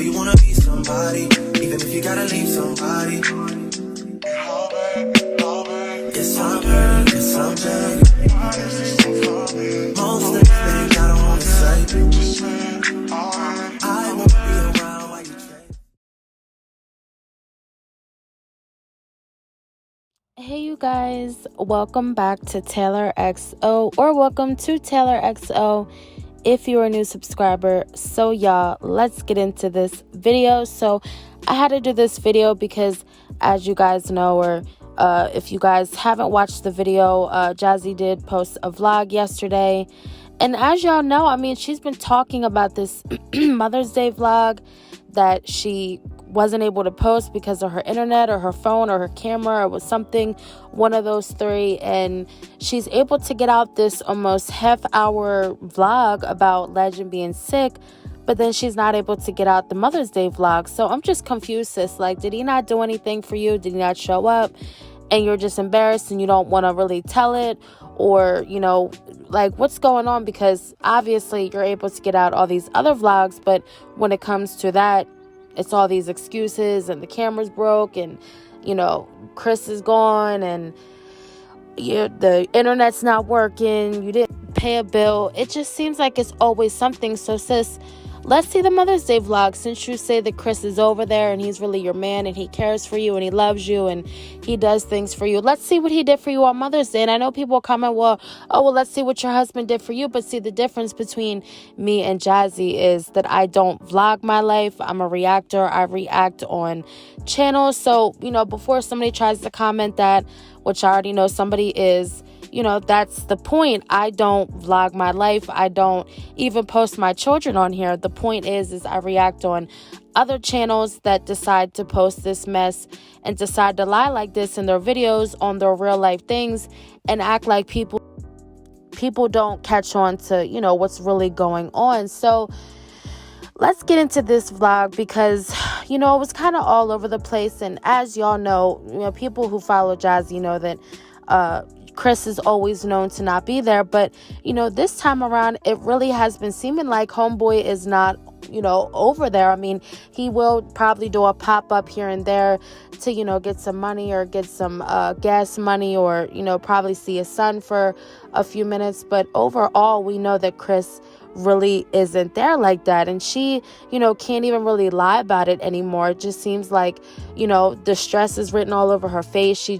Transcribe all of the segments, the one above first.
you wanna be somebody, even if you gotta leave somebody. Yes, I'm hurt, yes, I'm dead. Most of the things I don't wanna say. I won't be around while you change. Hey you guys, welcome back to Taylor XO, or welcome to Taylor XO if you're a new subscriber. So y'all, let's get into this video. So I had to do this video because, as you guys know, or if you guys haven't watched the video, JAZZY did post a vlog yesterday. And as y'all know, I mean, she's been talking about this Mother's Day vlog that she wasn't able to post because of her internet or her phone or her camera, or it was something, one of those three. And she's able to get out this almost half-hour vlog about Legend being sick, but then she's not able to get out the Mother's Day vlog. So I'm just confused, sis. Like, did he not do anything for you? Did he not show up and you're just embarrassed and you don't want to really tell it? Or, you know, like, what's going on? Because obviously you're able to get out all these other vlogs, but when it comes to that, it's all these excuses, and the camera's broke, and, you know, Chris is gone, and the internet's not working, you didn't pay a bill. It just seems like it's always something. So sis, let's see the Mother's Day vlog, since you say that Chris is over there and he's really your man and he cares for you and he loves you and he does things for you. Let's see what he did for you on Mother's Day. And I know people comment, well, let's see what your husband did for you. But see, the difference between me and JAZZY is that I don't vlog my life. I'm a reactor. I react on channels. So, you know, before somebody tries to comment that, which I already know somebody is, you know, that's the point. I don't vlog my life. I don't even post my children on here. The point is I react on other channels that decide to post this mess and decide to lie like this in their videos on their real life things and act like people don't catch on to, you know, what's really going on. So let's get into this vlog because, you know, it was kind of all over the place. And as y'all know, you know, people who follow JAZZY know that Chris is always known to not be there. But, you know, this time around, it really has been seeming like homeboy is not, you know, over there. I mean, he will probably do a pop-up here and there to, you know, get some money or get some gas money, or, you know, probably see his son for a few minutes. But overall, we know that Chris really isn't there like that, and she, you know, can't even really lie about it anymore. It just seems like, you know, the stress is written all over her face. She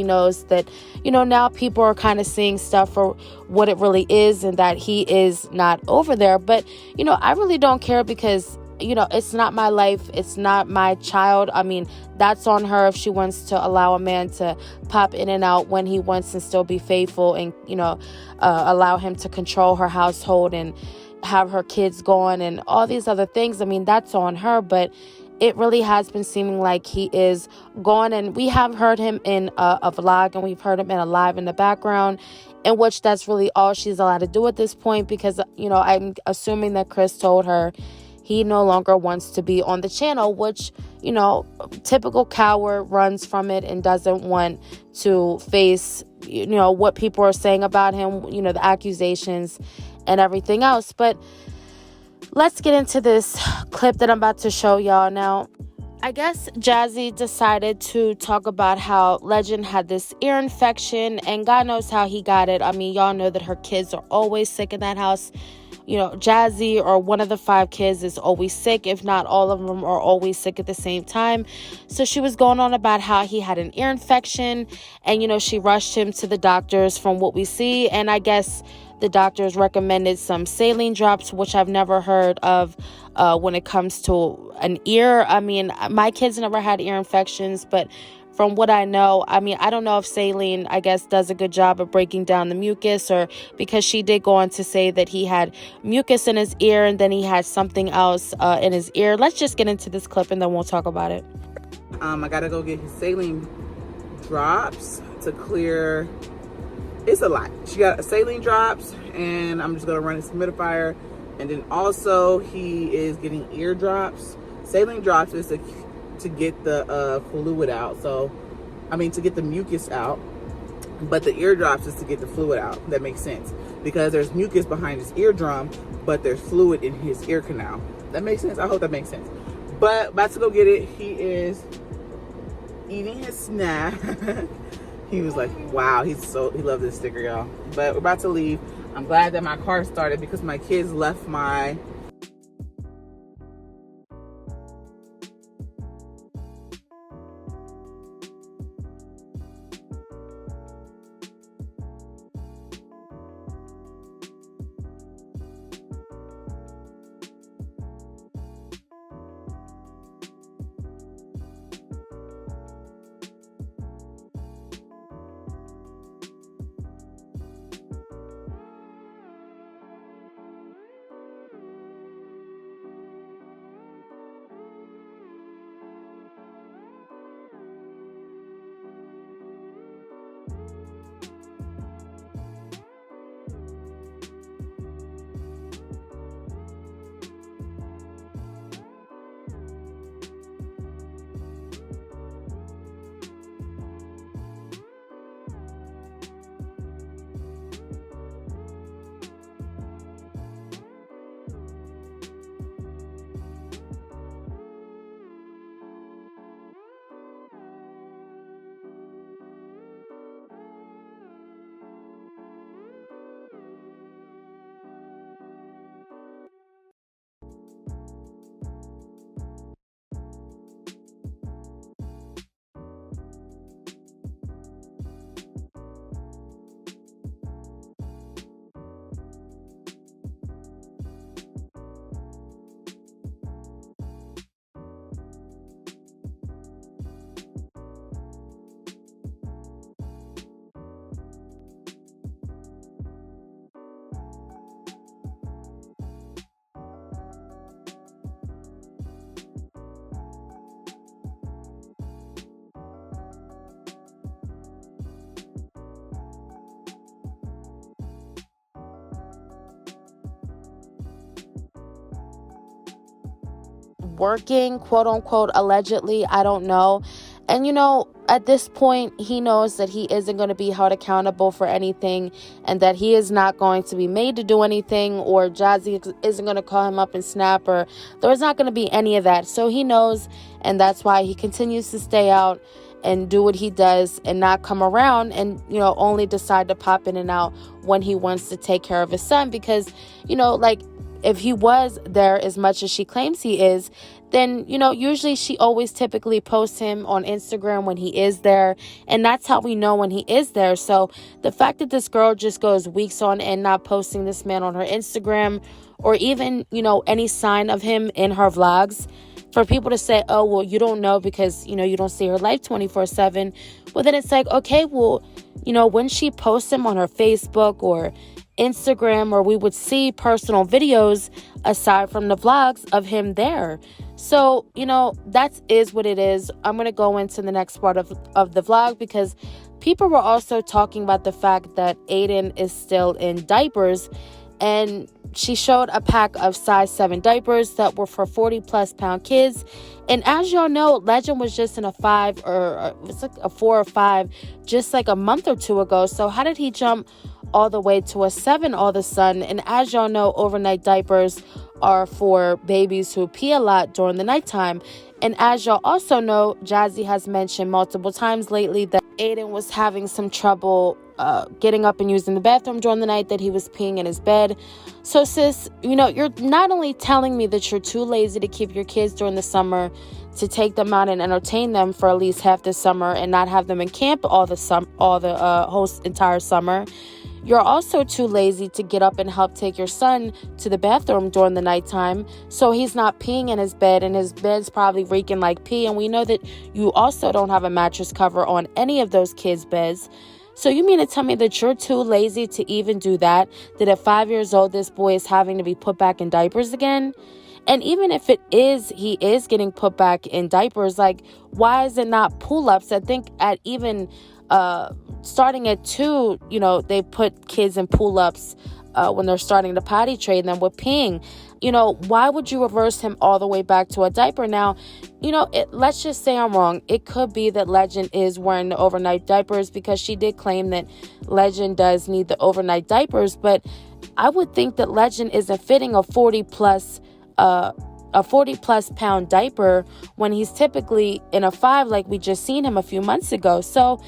knows that, you know, now people are kind of seeing stuff for what it really is, and that he is not over there. But, you know, I really don't care because, you know, it's not my life. It's not my child. I mean, that's on her if she wants to allow a man to pop in and out when he wants and still be faithful, and, you know, allow him to control her household and have her kids gone and all these other things. I mean, that's on her, but it really has been seeming like he is gone. And we have heard him in a vlog, and we've heard him in a live in the background, in which that's really all she's allowed to do at this point, because, you know, I'm assuming that Chris told her he no longer wants to be on the channel, which, you know, typical coward, runs from it and doesn't want to face, you know, what people are saying about him, you know, the accusations and everything else. But let's get into this clip that I'm about to show y'all now. I guess JAZZY decided to talk about how Legend had this ear infection, and God knows how he got it. I mean, y'all know that her kids are always sick in that house. You know, JAZZY, or one of the 5 kids, is always sick. If not all of them are always sick at the same time. So she was going on about how he had an ear infection, and, you know, she rushed him to the doctors from what we see. And I guess the doctors recommended some saline drops, which I've never heard of when it comes to an ear. I mean, my kids never had ear infections, but from what I know, I mean, I don't know if saline, I guess, does a good job of breaking down the mucus, or because she did go on to say that he had mucus in his ear and then he had something else in his ear. Let's just get into this clip and then we'll talk about it. I gotta go get his saline drops to clear. It's a lot. She got saline drops, and I'm just gonna run his humidifier, and then also he is getting ear drops. Saline drops is to get the fluid out, so I mean to get the mucus out, but the eardrops is to get the fluid out. That makes sense, because there's mucus behind his eardrum, but there's fluid in his ear canal. That makes sense? I hope that makes sense. But about to go get it. He is eating his snack. He was like, wow, he loved this sticker, y'all. But we're about to leave. I'm glad that my car started because my kids left my working, quote unquote, allegedly. I don't know. And at this point, he knows that he isn't going to be held accountable for anything, and that he is not going to be made to do anything, or Jazzy isn't going to call him up and snap, or there's not going to be any of that. So he knows, and that's why he continues to stay out and do what he does and not come around, and only decide to pop in and out when he wants to take care of his son. Because like, if he was there as much as she claims he is, then, usually she always typically posts him on Instagram when he is there. And that's how we know when he is there. So the fact that this girl just goes weeks on end not posting this man on her Instagram, or even, any sign of him in her vlogs, for people to say, oh, well, you don't know because, you don't see her life 24/7. Well, then it's like, okay, well, when she posts him on her Facebook or Instagram, or we would see personal videos aside from the vlogs of him there. So, that is what it is. I'm going to go into the next part of the vlog, because people were also talking about the fact that Aiden is still in diapers, and she showed a pack of size 7 diapers that were for 40+ pound kids. And as y'all know, Legend was just in a 5, or it was like a 4 or 5 just like a month or two ago. So how did he jump all the way to a 7 all of a sudden? And as y'all know, overnight diapers are for babies who pee a lot during the nighttime. And as y'all also know, Jazzy has mentioned multiple times lately that Aiden was having some trouble getting up and using the bathroom during the night, that he was peeing in his bed. So sis, you're not only telling me that you're too lazy to keep your kids during the summer, to take them out and entertain them for at least half the summer and not have them in camp all the whole entire summer. You're also too lazy to get up and help take your son to the bathroom during the nighttime, so he's not peeing in his bed, and his bed's probably reeking like pee. And we know that you also don't have a mattress cover on any of those kids' beds. So you mean to tell me that you're too lazy to even do that? That at 5 years old, this boy is having to be put back in diapers again? And even if he is getting put back in diapers, like, why is it not pull-ups? I think at even starting at 2, they put kids in pull-ups when they're starting to potty train them with peeing. Why would you reverse him all the way back to a diaper? Now, let's just say I'm wrong. It could be that Legend is wearing the overnight diapers, because she did claim that Legend does need the overnight diapers. But I would think that Legend isn't fitting a 40+ a 40 plus pound diaper when he's typically in a 5, like we just seen him a few months ago. So,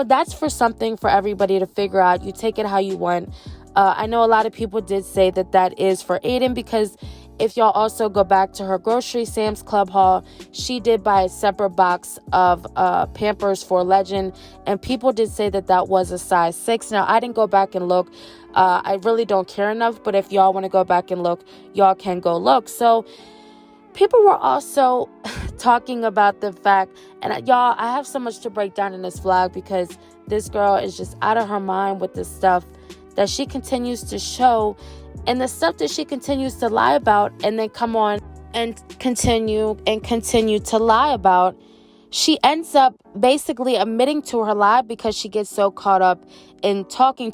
that's for something for everybody to figure out. You take it how you want. I know a lot of people did say that is for Aiden, because if y'all also go back to her grocery Sam's Club haul, she did buy a separate box of Pampers for Legend, and people did say that was a size 6. Now, I didn't go back and look. I really don't care enough, but if y'all want to go back and look, y'all can go look. So people were also talking about the fact, and y'all, I have so much to break down in this vlog, because this girl is just out of her mind with the stuff that she continues to show and the stuff that she continues to lie about, and then come on and continue to lie about. She ends up basically admitting to her lie because she gets so caught up in talking.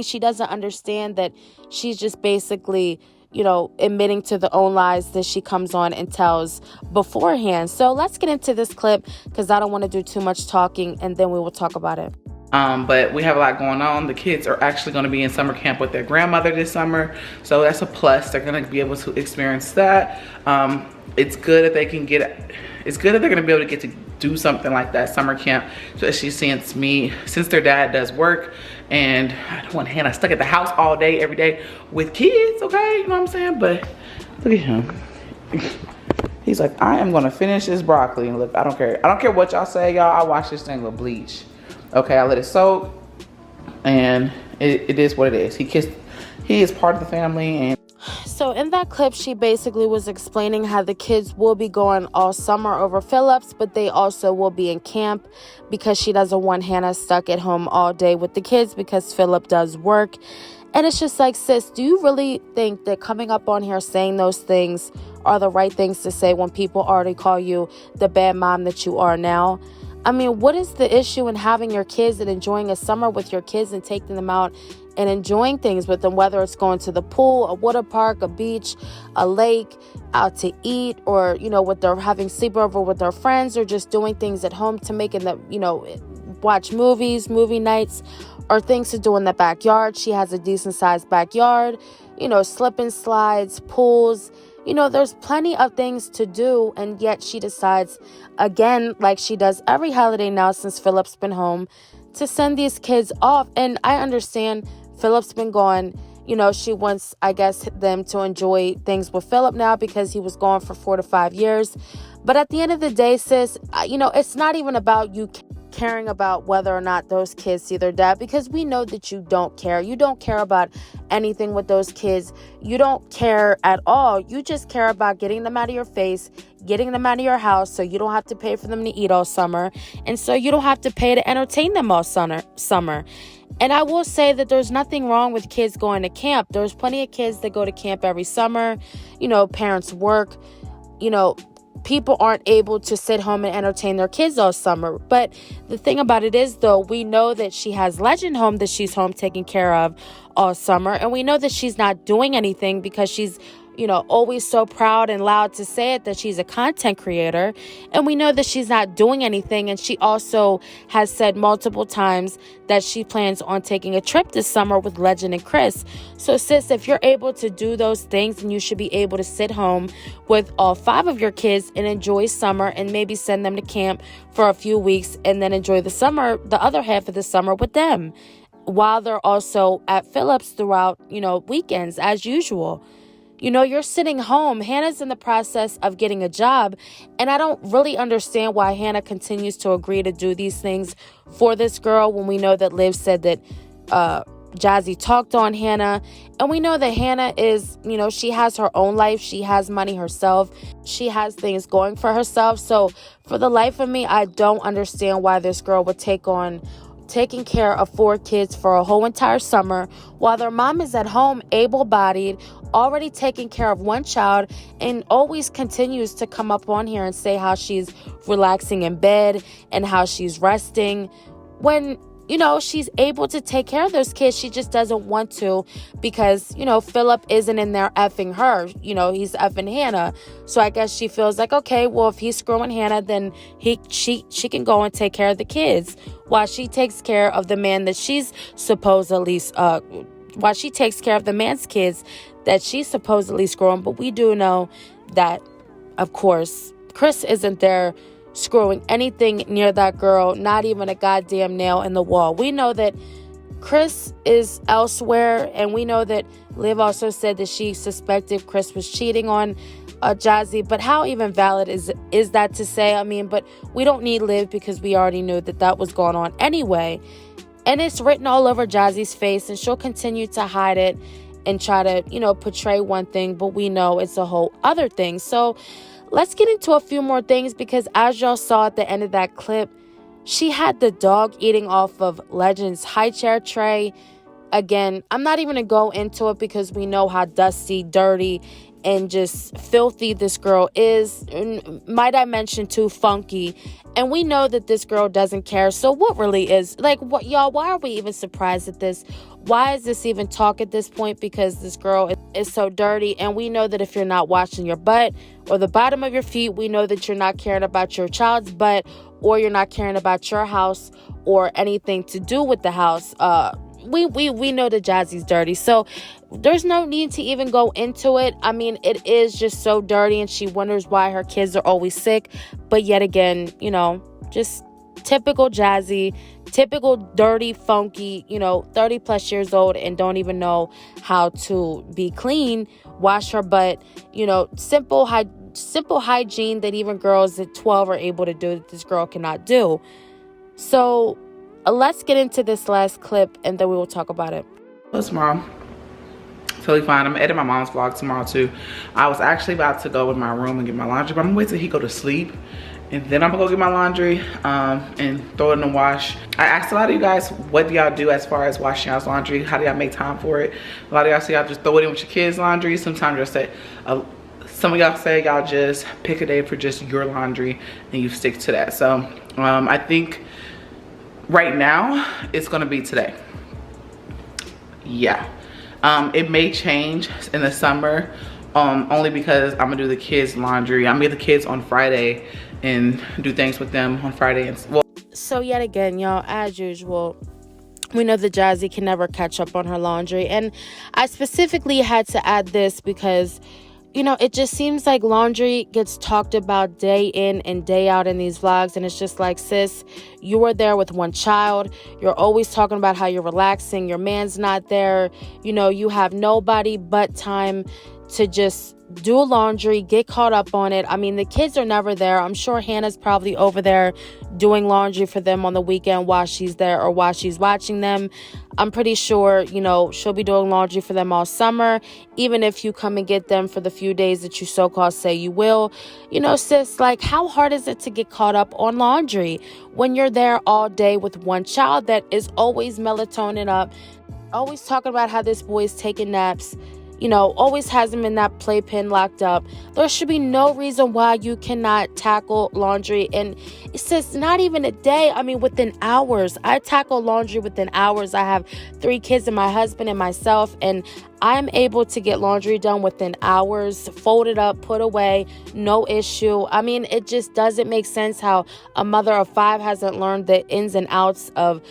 She doesn't understand that she's just basically, admitting to the own lies that she comes on and tells beforehand. So let's get into this clip, because I don't want to do too much talking, and then we will talk about it. But we have a lot going on. The kids are actually going to be in summer camp with their grandmother this summer, so that's a plus. They're going to be able to experience that. It's good that they're going to be able to get to do something like that, summer camp, especially since their dad does work, and I don't want Hannah stuck at the house all day, every day with kids, okay? You know what I'm saying? But look at him. He's like, I am going to finish this broccoli. And look, I don't care what y'all say, y'all. I wash this thing with bleach. Okay, I let it soak, and it is what it is. He is part of the family. And so in that clip, she basically was explaining how the kids will be going all summer over Phillips, but they also will be in camp, because she doesn't want Hannah stuck at home all day with the kids, because Phillip does work. And it's just like, sis, do you really think that coming up on here saying those things are the right things to say when people already call you the bad mom that you are now? I mean, what is the issue in having your kids and enjoying a summer with your kids and taking them out and enjoying things with them, whether it's going to the pool, a water park, a beach, a lake, out to eat, or, with their having sleepover with their friends, or just doing things at home to making them, watch movies, movie nights, or things to do in the backyard. She has a decent sized backyard, slip and slides, pools. There's plenty of things to do, and yet she decides, again, like she does every holiday now since Philip's been home, to send these kids off. And I understand Philip's been gone. She wants, I guess, them to enjoy things with Philip now, because he was gone for 4 to 5 years. But at the end of the day, sis, it's not even about you caring about whether or not those kids see their dad, because we know that you don't care. You don't care about anything with those kids. You don't care at all. You just care about getting them out of your face, getting them out of your house, so you don't have to pay for them to eat all summer, and so you don't have to pay to entertain them all summer. And I will say that there's nothing wrong with kids going to camp. There's plenty of kids that go to camp every summer. Parents work. People aren't able to sit home and entertain their kids all summer. But the thing about it is, though, we know that she has Legend home that she's home taking care of all summer. And we know that she's not doing anything, because she's, always so proud and loud to say it, that she's a content creator. And we know that she's not doing anything. And she also has said multiple times that she plans on taking a trip this summer with Legend and Chris. So, sis, if you're able to do those things, then you should be able to sit home with all 5 of your kids and enjoy summer, and maybe send them to camp for a few weeks, and then enjoy the summer, the other half of the summer, with them, while they're also at Phillips throughout, weekends as usual. You're sitting home. Hannah's in the process of getting a job, and I don't really understand why Hannah continues to agree to do these things for this girl, when we know that Liv said that JAZZY talked on Hannah, and we know that Hannah is, she has her own life. She has money herself. She has things going for herself. So for the life of me, I don't understand why this girl would take on taking care of 4 kids for a whole entire summer, while their mom is at home, able-bodied, already taking care of 1 child, and always continues to come up on here and say how she's relaxing in bed and how she's resting, when she's able to take care of those kids. She just doesn't want to, because Philip isn't in there effing her. He's effing Hannah. So I guess she feels like, okay, well, if he's screwing Hannah, then she can go and take care of the kids, while she takes care of the man that she's supposedly while she takes care of the man's kids that she's supposedly screwing. But we do know that, of course, Chris isn't there screwing anything near that girl, not even a goddamn nail in the wall. We know that Chris is elsewhere, and we know that Liv also said that she suspected Chris was cheating on Jazzy, but how even valid is that to say? I mean, but we don't need Liv because we already knew that was going on anyway. And it's written all over Jazzy's face, and she'll continue to hide it and try to, portray one thing, but we know it's a whole other thing. So let's get into a few more things, because as y'all saw at the end of that clip, she had the dog eating off of Legend's high chair tray. Again, I'm not even going to go into it because we know how dusty, dirty, and just filthy this girl is. Might I mention too, funky. And we know that this girl doesn't care. So what really is, like, what, y'all, why are we even surprised at this? Why is this even talk at this point? Because this girl is so dirty. And we know that if you're not washing your butt or the bottom of your feet, we know that you're not caring about your child's butt, or you're not caring about your house or anything to do with the house. We know that Jazzy's dirty, so there's no need to even go into it. I mean, it is just so dirty, and she wonders why her kids are always sick. But yet again, just typical Jazzy, typical dirty, funky, 30 plus years old and don't even know how to be clean, wash her butt, simple hygiene that even girls at 12 are able to do that this girl cannot do. So let's get into this last clip, and then we will talk about it. Well, tomorrow, totally fine. I'm editing my mom's vlog tomorrow too. I was actually about to go in my room and get my laundry, but I'm gonna wait till he go to sleep, and then I'm gonna go get my laundry and throw it in the wash. I asked a lot of you guys, what do y'all do as far as washing y'all's laundry? How do y'all make time for it? A lot of y'all say y'all just throw it in with your kids' laundry. Sometimes you'll say, some of y'all say y'all just pick a day for just your laundry and you stick to that. So I think right now it's gonna be today. Yeah, it may change in the summer, only because I'm gonna do the kids' laundry. I'm gonna get the kids on Friday and do things with them on Friday. So yet again, y'all, as usual, we know that Jazzy can never catch up on her laundry, and I specifically had to add this because it just seems like laundry gets talked about day in and day out in these vlogs. And it's just like, sis, you were there with one child. You're always talking about how you're relaxing. Your man's not there. You have nobody but time to just do laundry, get caught up on it. I mean, the kids are never there. I'm sure Hannah's probably over there doing laundry for them on the weekend while she's there or while she's watching them. I'm pretty sure, she'll be doing laundry for them all summer, even if you come and get them for the few days that you so-called say you will. Sis, like, how hard is it to get caught up on laundry when you're there all day with one child that is always melatonin up, always talking about how this boy is taking naps, always has him in that playpen locked up? There should be no reason why you cannot tackle laundry. And it says not even a day. I mean, within hours. I tackle laundry within hours. I have 3 kids and my husband and myself, and I'm able to get laundry done within hours, folded up, put away, no issue. I mean, it just doesn't make sense how a mother of 5 hasn't learned the ins and outs of,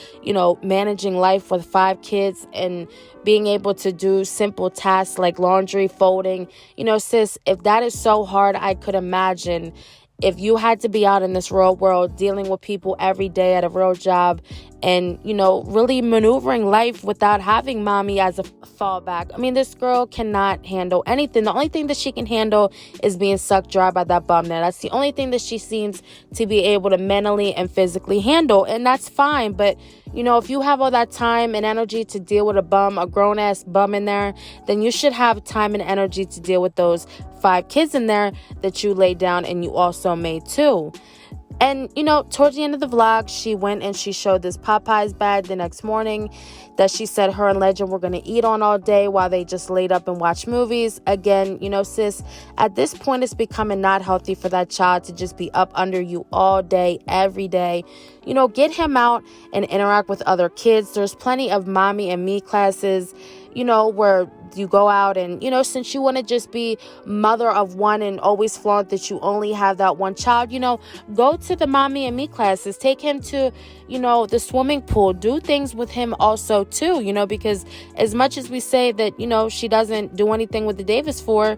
managing life with 5 kids and being able to do simple tasks like laundry, folding. Sis, if that is so hard, I could imagine if you had to be out in this real world dealing with people every day at a real job and, really maneuvering life without having mommy as a fallback. I mean, this girl cannot handle anything. The only thing that she can handle is being sucked dry by that bum there. That's the only thing that she seems to be able to mentally and physically handle. And that's fine. But, if you have all that time and energy to deal with a grown-ass bum in there, then you should have time and energy to deal with those 5 kids in there that you laid down and you also made too. And, towards the end of the vlog, she went and she showed this Popeyes bag the next morning that she said her and Legend were going to eat on all day while they just laid up and watched movies. Again, sis, at this point, it's becoming not healthy for that child to just be up under you all day, every day. Get him out and interact with other kids. There's plenty of mommy and me classes, where you go out and, since you want to just be mother of one and always flaunt that you only have that one child, go to the mommy and me classes, take him to, the swimming pool, do things with him also too, because as much as we say that, she doesn't do anything with the Davis for,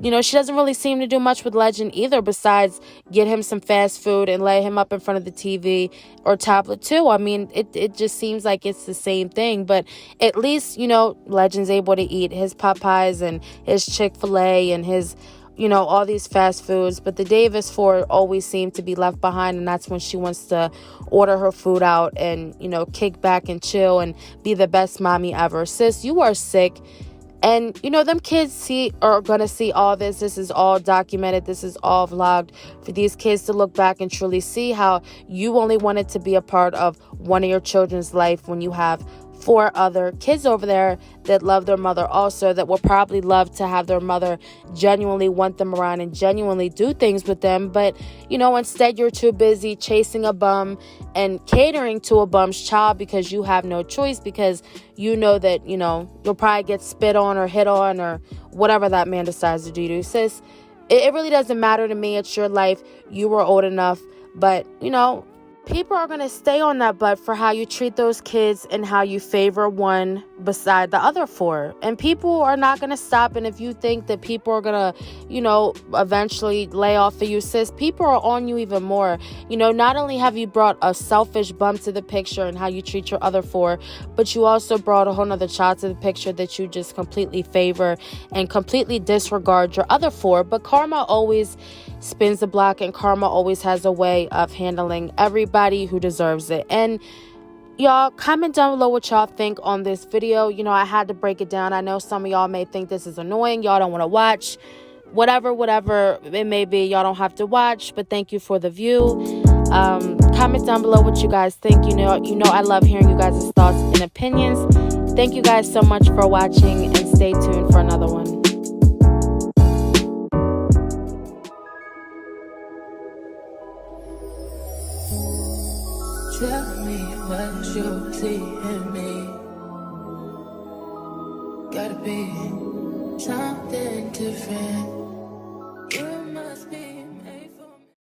she doesn't really seem to do much with Legend either besides get him some fast food and lay him up in front of the TV or tablet too. I mean, it just seems like it's the same thing. But at least, Legend's able to eat his Popeyes and his Chick-fil-A and his, all these fast foods. But the Davis four always seem to be left behind, and that's when she wants to order her food out and, kick back and chill and be the best mommy ever. Sis, you are sick. And, them kids are going to see all this. This is all documented. This is all vlogged for these kids to look back and truly see how you only wanted to be a part of one of your children's life when you have 4 other kids over there that love their mother also, that will probably love to have their mother genuinely want them around and genuinely do things with them. But, instead you're too busy chasing a bum and catering to a bum's child because you have no choice, because that, you'll probably get spit on or hit on or whatever that man decides to do to you. Sis, it really doesn't matter to me. It's your life. You were old enough. But, people are going to stay on that butt for how you treat those kids and how you favor one beside the other 4. And people are not going to stop. And if you think that people are going to, eventually lay off of you, sis, people are on you even more. Not only have you brought a selfish bum to the picture and how you treat your other 4, but you also brought a whole nother child to the picture that you just completely favor and completely disregard your other 4. But karma always spins the block, and karma always has a way of handling everybody who deserves it. And y'all, comment down below what y'all think on this video. I had to break it down. I know some of y'all may think this is annoying. Y'all don't want to watch. Whatever it may be, y'all don't have to watch, but thank you for the view. Comment down below what you guys think. I love hearing you guys' thoughts and opinions. Thank you guys so much for watching, and stay tuned for another one. Tell me what you see in me. Gotta be something different.